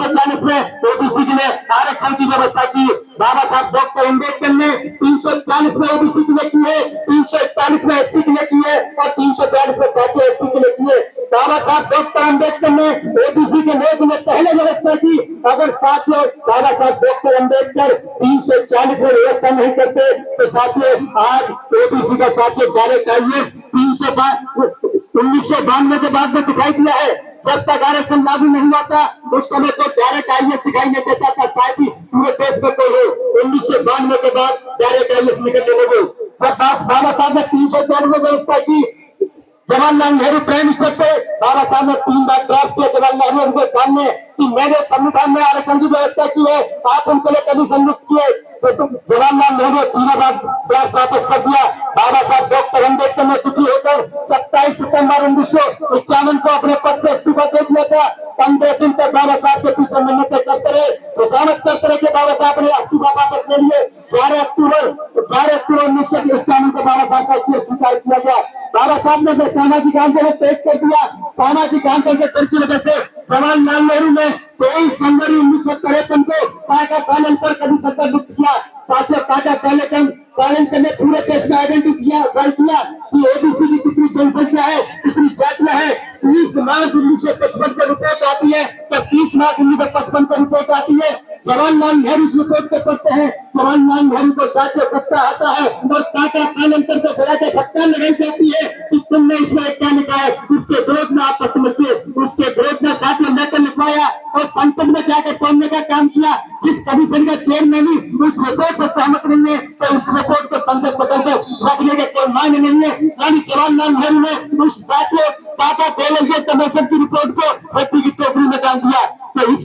340 में ओबीसी के लिए आरक्षण की व्यवस्था की। बाबा साहब डॉक्टर अम्बेडकर ने 340 में ओबीसी के लिए किए, 341 में एससी के लिए किए और 342 में साथियों एसटी के लिए किए। बाबा साहब डॉक्टर अम्बेडकर ने ओबीसी के लोगों में पहले व्यवस्था की। अगर साथियों बाबा साहब डॉक्टर अम्बेडकर 340 में व्यवस्था नहीं करते तो साथियों आज ओबीसी का साथियों डायरेक्ट आईएएस 1992 के बाद में दिखाई दिया है। जब तक आरक्षण लागू नहीं होता उस समय तो डायरेक्ट आईएएस दिखाई नहीं देता था, शायद ही पूरे देश में कोई हो। 1992 के बाद डायरेक्ट आईएएस निकलने लगे। जब बाबा साहब ने 304 में व्यवस्था की, जवाहरलाल नेहरू प्राइम मिनिस्टर थे, बाबा साहब ने 3 बार ड्राफ्ट किया जवाहरलाल नेहरू के सामने कि मैंने संविधान में आरक्षण की व्यवस्था की है, आप उनके लिए कभी संयुक्त किए तो जवाहरलाल नेहरू ने 3 बार ड्राफ्ट वापस कर दिया। बाबा साहब डॉक्टर अम्बेडकर ने दुखी होकर 27 सितंबर 1951 को अपने पद से इस्तीफा दे दिया था। 15 दिन तक बाबा साहब के पीछे मिन्नतें करते रहे, खुशामद करते रहे कि बाबा साहब ने इस्तीफा वापस ले लिए। 12 अक्टूबर 1951 को बाबा साहब का इस्तीफा स्वीकार किया गया। बाबा साहब ने सामाजिक आंदोलन तेज कर दिया। सामाजिक आंदोलन की वजह से जवाहरलाल नेहरू ने 23 जनवरी 1953 को कायदा पालन पर कभी सरकार किया। साथियों कायदा पालन करने पूरे देश में आइडेंटिफाई किया कि ओबीसी की कितनी जनसंख्या है, कितनी जातियां है। 30 मार्च 1955 को रिपोर्ट आती है, तो 30 मार्च 1955 को रिपोर्ट आती है। जवाहरलाल नेहरू इस रिपोर्ट को पढ़ते हैं। जवाहरलाल नेहरू को साथियों गुस्सा आता है और कायदा पालन करके बड़ा के फटकार लगाई जाती है कि तुमने इसमें क्या लिखा है, इसके विरोध में आप पत्र लिखिए। उसके विरोध में साथियों लेटर लिखवाया और संसद में जाकर पढ़ने का काम किया। जिस कमीशन का चेयरमैन उस रिपोर्ट से सहमत नहीं है तो उस रिपोर्ट को संसद पटल पर रखने के कोई मांग नहीं है। यानी जवाहरलाल नेहरू ने उस साथियों काका कमीशन की रिपोर्ट को व्यक्ति की टोकरी में डाल दिया। तो इस